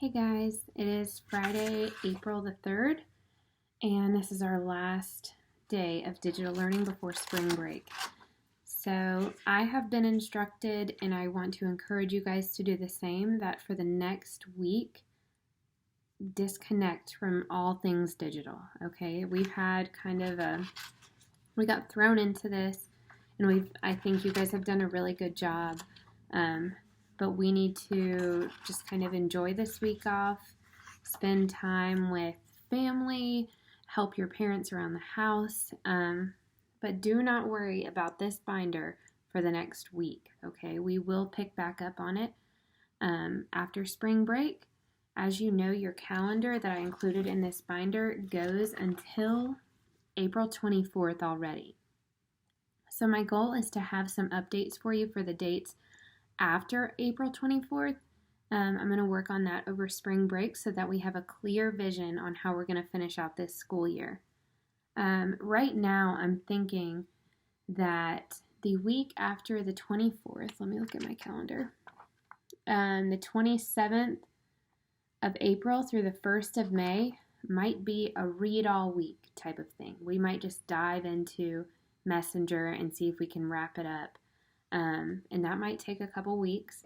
Hey guys, it is Friday, April the 3rd, and this is our last day of digital learning before spring break. So I have been instructed, and I want to encourage you guys to do the same, that for the next week, disconnect from all things digital, okay? We've had we got thrown into this, and I think you guys have done a really good job. But we need to just kind of enjoy this week off, spend time with family, help your parents around the house, but do not worry about this binder for the next week, okay? We will pick back up on it after spring break. As you know, your calendar that I included in this binder goes until April 24th already. So my goal is to have some updates for you for the dates after April 24th. I'm going to work on that over spring break so that we have a clear vision on how we're going to finish out this school year. Right now, I'm thinking that the week after the 24th, let me look at my calendar, the 27th of April through the 1st of May might be a read all week type of thing. We might just dive into Messenger and see if we can wrap it up. And that might take a couple weeks.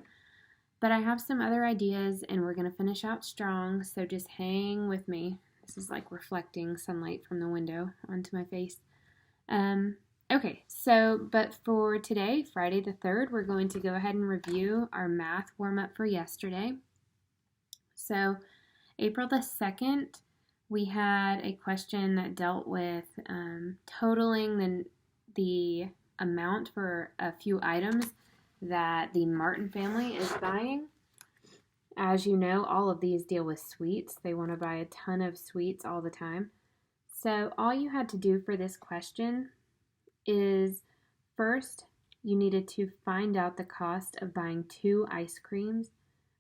But I have some other ideas, and we're going to finish out strong, so just hang with me. This is like reflecting sunlight from the window onto my face. But for today, Friday the 3rd, we're going to go ahead and review our math warm-up for yesterday. So April the 2nd, we had a question that dealt with totaling the amount for a few items that the Martin family is buying. As you know, all of these deal with sweets. They want to buy a ton of sweets all the time. So all you had to do for this question is first you needed to find out the cost of buying 2 ice creams.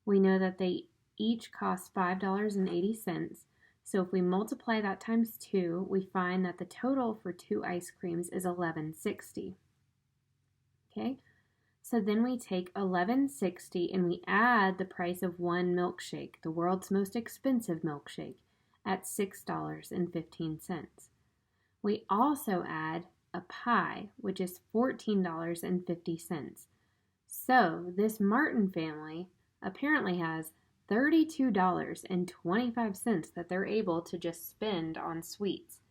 We know that they each cost $5.80. So if we multiply that times 2, we find that the total for 2 ice creams is $11.60. Okay, so then we take $11.60 and we add the price of one milkshake, the world's most expensive milkshake, at $6.15. We also add a pie, which is $14.50. So this Martin family apparently has $32.25 that they're able to just spend on sweets.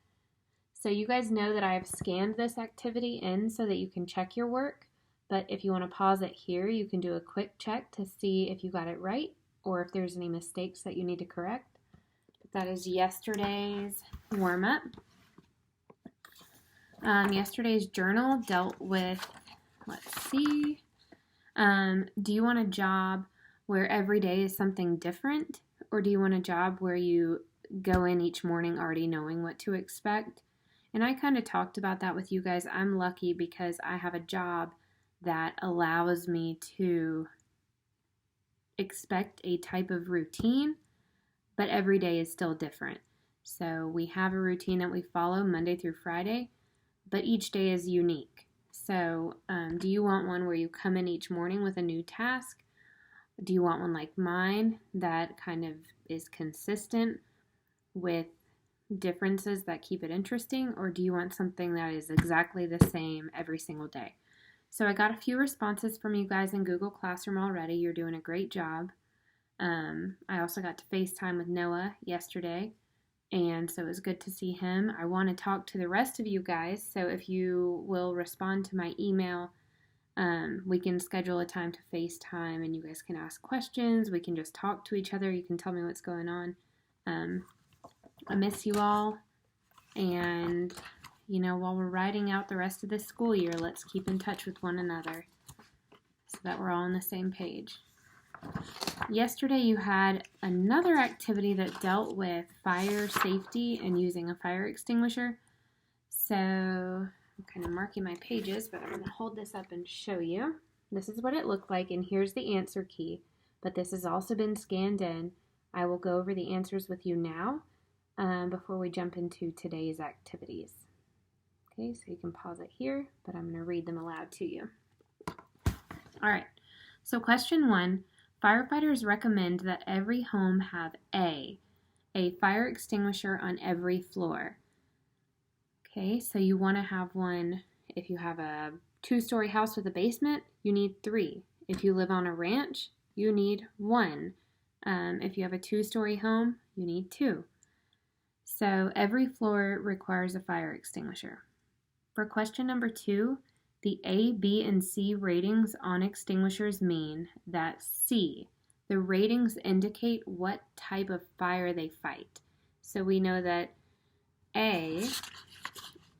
So you guys know that I have scanned this activity in so that you can check your work. But if you want to pause it here, you can do a quick check to see if you got it right or if there's any mistakes that you need to correct. But that is yesterday's warm-up. Yesterday's journal dealt with, do you want a job where every day is something different? Or do you want a job where you go in each morning already knowing what to expect? And I kind of talked about that with you guys. I'm lucky because I have a job that allows me to expect a type of routine, but every day is still different. So we have a routine that we follow Monday through Friday, but each day is unique. So do you want one where you come in each morning with a new task? Do you want one like mine that kind of is consistent with differences that keep it interesting? Or do you want something that is exactly the same every single day? So I got a few responses from you guys in Google Classroom already. You're doing a great job. I also got to FaceTime with Noah yesterday, and so it was good to see him. I want to talk to the rest of you guys, so if you will respond to my email, we can schedule a time to FaceTime, and you guys can ask questions. We can just talk to each other. You can tell me what's going on. I miss you all, and while we're riding out the rest of this school year, let's keep in touch with one another so that we're all on the same page. Yesterday you had another activity that dealt with fire safety and using a fire extinguisher. So I'm kind of marking my pages, but I'm going to hold this up and show you. This is what it looked like, and here's the answer key, but this has also been scanned in. I will go over the answers with you now before we jump into today's activities. Okay, so you can pause it here, but I'm going to read them aloud to you. All right, so question 1, Firefighters recommend that every home have a fire extinguisher on every floor. Okay, so you want to have one. If you have a 2-story house with a basement, you need 3. If you live on a ranch, you need 1. If you have a 2-story home, you need 2. So every floor requires a fire extinguisher. For question number 2, the A, B, and C ratings on extinguishers mean that C, the ratings indicate what type of fire they fight. So we know that A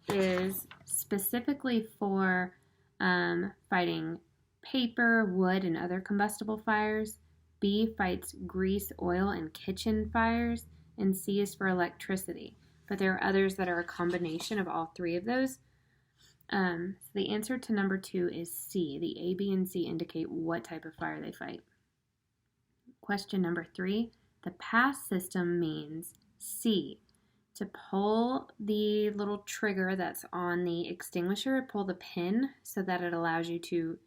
is specifically for fighting paper, wood, and other combustible fires. B fights grease, oil, and kitchen fires. And C is for electricity. But there are others that are a combination of all 3 of those. So the answer to number 2 is C. The A, B, and C indicate what type of fire they fight. Question number 3, the pass system means C. To pull the little trigger that's on the extinguisher, pull the pin so that it allows you to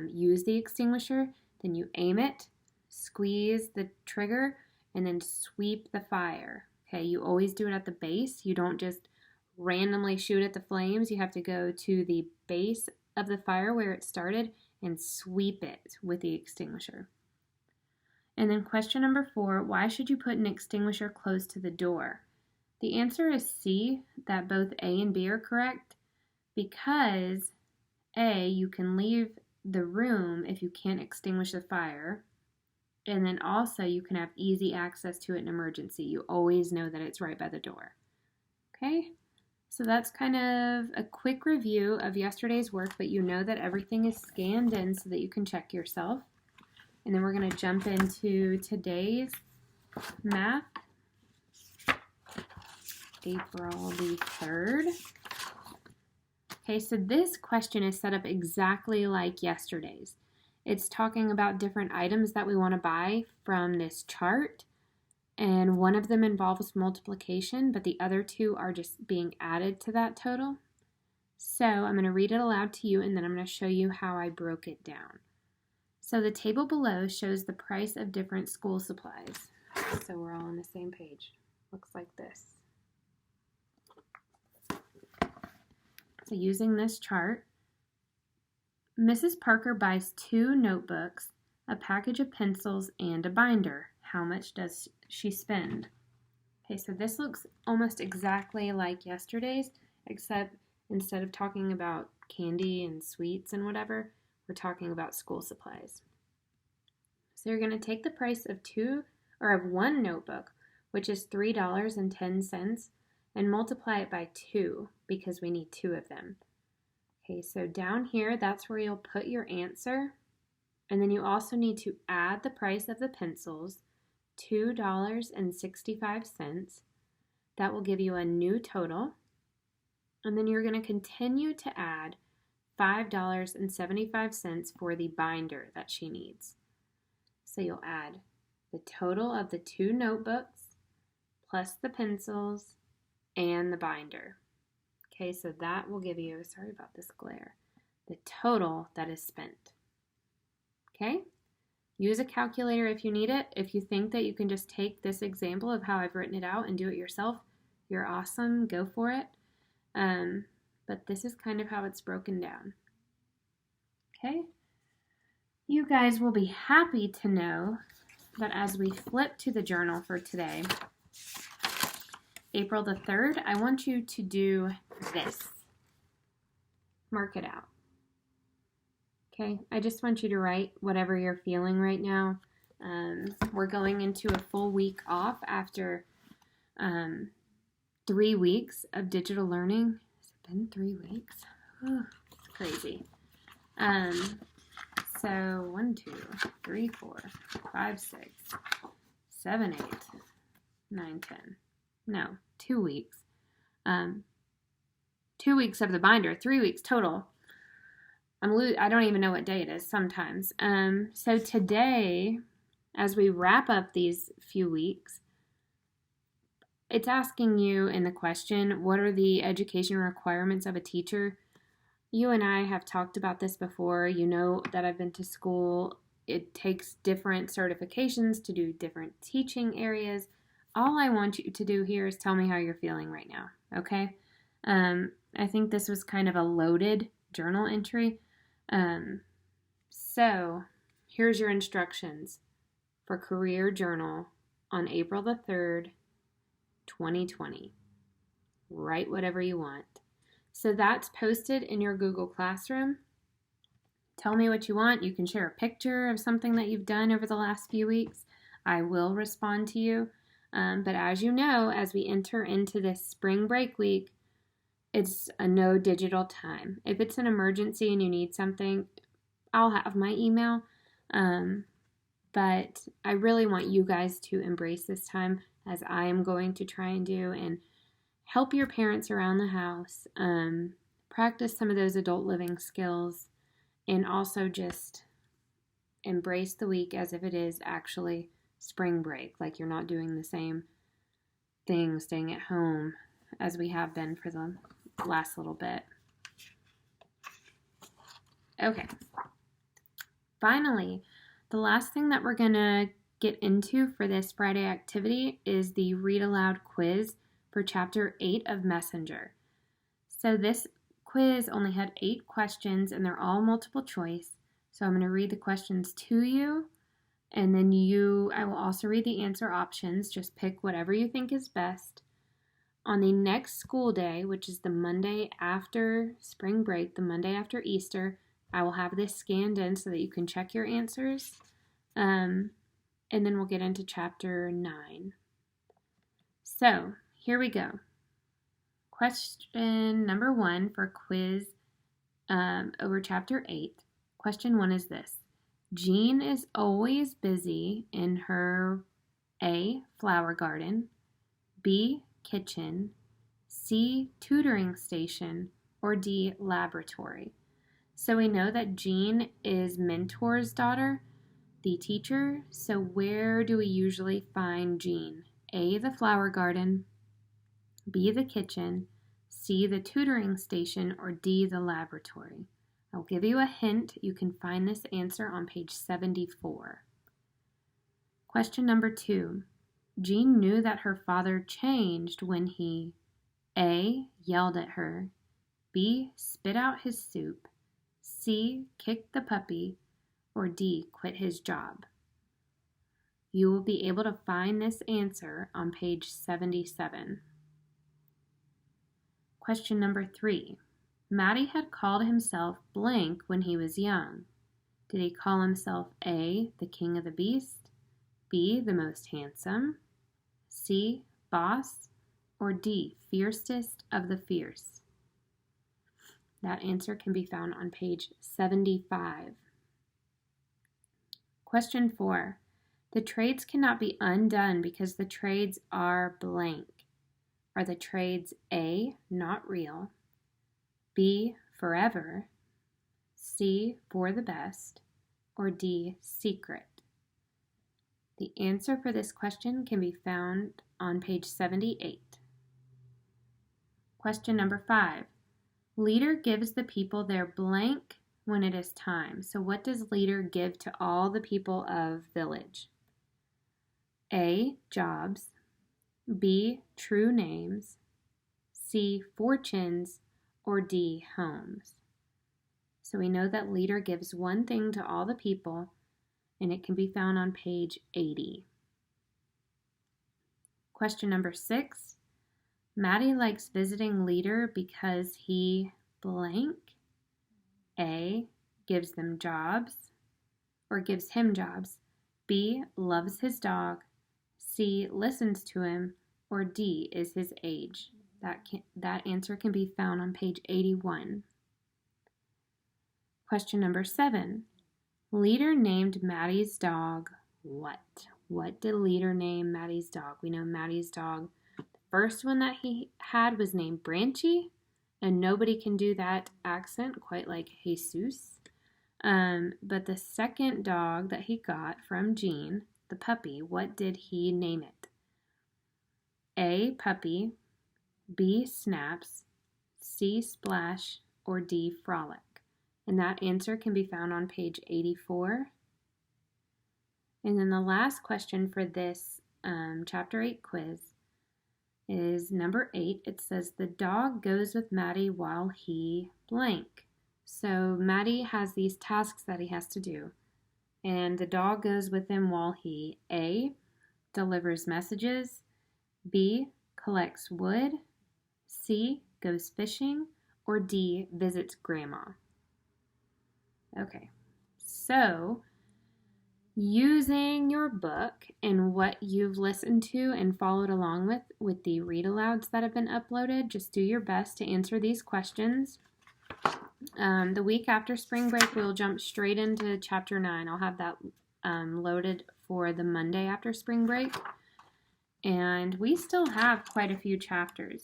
use the extinguisher. Then you aim it, squeeze the trigger, and then sweep the fire. Okay, you always do it at the base. You don't just randomly shoot at the flames. You have to go to the base of the fire where it started and sweep it with the extinguisher. And then question number 4, why should you put an extinguisher close to the door? The answer is C, that both A and B are correct, because A, you can leave the room if you can't extinguish the fire, and then also you can have easy access to it in emergency. You always know that it's right by the door. Okay, so that's kind of a quick review of yesterday's work, but you know that everything is scanned in so that you can check yourself. And then we're going to jump into today's math. April the 3rd. Okay, so this question is set up exactly like yesterday's. It's talking about different items that we want to buy from this chart, and one of them involves multiplication, but the other 2 are just being added to that total. So I'm going to read it aloud to you, and then I'm going to show you how I broke it down. So the table below shows the price of different school supplies. So we're all on the same page. Looks like this. So using this chart, Mrs. Parker buys 2 notebooks, a package of pencils, and a binder. How much does she spend? Okay, so this looks almost exactly like yesterday's, except instead of talking about candy and sweets and whatever, we're talking about school supplies. So you're going to take the price of 1 notebook, which is $3.10, and multiply it by 2 because we need 2 of them. Okay, so down here, that's where you'll put your answer. And then you also need to add the price of the pencils, $2.65. That will give you a new total. And then you're going to continue to add $5.75 for the binder that she needs. So you'll add the total of the 2 notebooks plus the pencils and the binder. Okay, so that will give you, sorry about this glare, the total that is spent. Okay, use a calculator if you need it. If you think that you can just take this example of how I've written it out and do it yourself, you're awesome, go for it. But this is kind of how it's broken down. Okay, you guys will be happy to know that as we flip to the journal for today, April the 3rd, I want you to do this. Mark it out. Okay, I just want you to write whatever you're feeling right now. We're going into a full week off after 3 weeks of digital learning. Has it been 3 weeks? Oh, it's crazy. So 1, 2, 3, 4, 5, 6, 7, 8, 9, 10. No, 2 weeks. 2 weeks of the binder, 3 weeks total. I don't even know what day it is sometimes. So today, as we wrap up these few weeks, it's asking you in the question, what are the education requirements of a teacher? You and I have talked about this before. You know that I've been to school it takes different certifications to do different teaching areas. All I want you to do here is tell me how you're feeling right now, okay? I think this was kind of a loaded journal entry. So here's your instructions for Career Journal on April the 3rd, 2020. Write whatever you want. So that's posted in your Google Classroom. Tell me what you want. You can share a picture of something that you've done over the last few weeks. I will respond to you. But as you know, as we enter into this spring break week, it's a no digital time. If it's an emergency and you need something, I'll have my email. But I really want you guys to embrace this time, as I am going to try and do, and help your parents around the house, practice some of those adult living skills, and also just embrace the week as if it is actually spring break, like you're not doing the same thing staying at home as we have been for the last little bit. Okay. Finally, the last thing that we're going to get into for this Friday activity is the Read-Aloud quiz for Chapter 8 of Messenger. So this quiz only had 8 questions, and they're all multiple choice. So I'm going to read the questions to you, and then I will also read the answer options. Just pick whatever you think is best. On the next school day, which is the Monday after spring break, the Monday after Easter, I will have this scanned in so that you can check your answers. And then we'll get into Chapter 9. So here we go. Question number 1 for quiz over Chapter 8. Question 1 is this. Jean is always busy in her A, flower garden, B, kitchen, C, tutoring station, or D, laboratory. So we know that Jean is Mentor's daughter, the teacher. So where do we usually find Jean? A, the flower garden, B, the kitchen, C, the tutoring station, or D, the laboratory. I'll give you a hint. You can find this answer on page 74. Question number 2. Jean knew that her father changed when he A, yelled at her, B, spit out his soup, C, kicked the puppy, or D, quit his job. You will be able to find this answer on page 77. Question number 3. Matty had called himself blank when he was young. Did he call himself A, the king of the beast, B, the most handsome, C, boss, or D, fiercest of the fierce? That answer can be found on page 75. Question 4. The trades cannot be undone because the trades are blank. Are the trades A, not real, B, forever, C, for the best, or D, secret? The answer for this question can be found on page 78. Question number 5. Leader gives the people their blank when it is time. So what does leader give to all the people of village? A, jobs, B, true names, C, fortunes, or D, homes. So we know that leader gives one thing to all the people, and it can be found on page 80. Question number 6. Matty likes visiting leader because he blank. A, gives them jobs, or gives him jobs. B, loves his dog. C, listens to him, or D, is his age. That answer can be found on page 81. Question number 7. Leader named Matty's dog what? What did Leader name Matty's dog? We know Matty's dog, the first one that he had was named Branchy, and nobody can do that accent quite like Jesus. But the second dog that he got from Jean, the puppy, what did he name it? A, puppy, B, snaps, C, splash, or D, frolic. And that answer can be found on page 84. And then the last question for this Chapter 8 quiz is number 8. It says, the dog goes with Maddie while he blank. So Maddie has these tasks that he has to do. And the dog goes with him while he A, delivers messages, B, collects wood, C, goes fishing, or D, visits grandma. Okay, so using your book and what you've listened to and followed along with the read-alouds that have been uploaded, just do your best to answer these questions. The week after spring break, we'll jump straight into Chapter 9. I'll have that loaded for the Monday after spring break. And we still have quite a few chapters.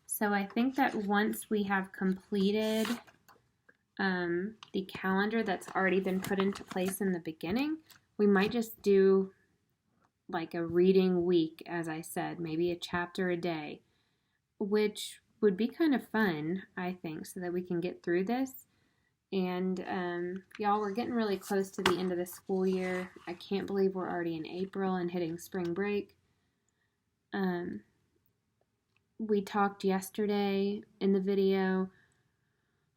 So I think that once we have completed the calendar that's already been put into place in the beginning, we might just do like a reading week, as I said, maybe a chapter a day, which would be kind of fun, I think, so that we can get through this. And y'all, we're getting really close to the end of the school year. I can't believe we're already in April and hitting spring break. We talked yesterday in the video.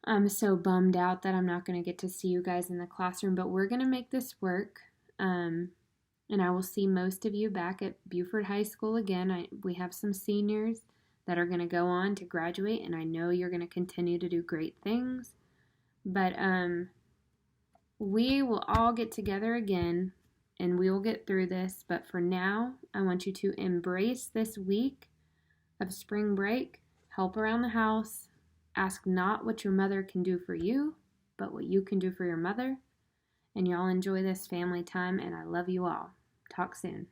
I'm so bummed out that I'm not going to get to see you guys in the classroom, but we're going to make this work. And I will see most of you back at Buford High School again. We have some seniors that are going to go on to graduate, and I know you're going to continue to do great things. But we will all get together again, and we will get through this. But for now, I want you to embrace this week of spring break, help around the house, ask not what your mother can do for you, but what you can do for your mother. And y'all enjoy this family time, and I love you all. Talk soon.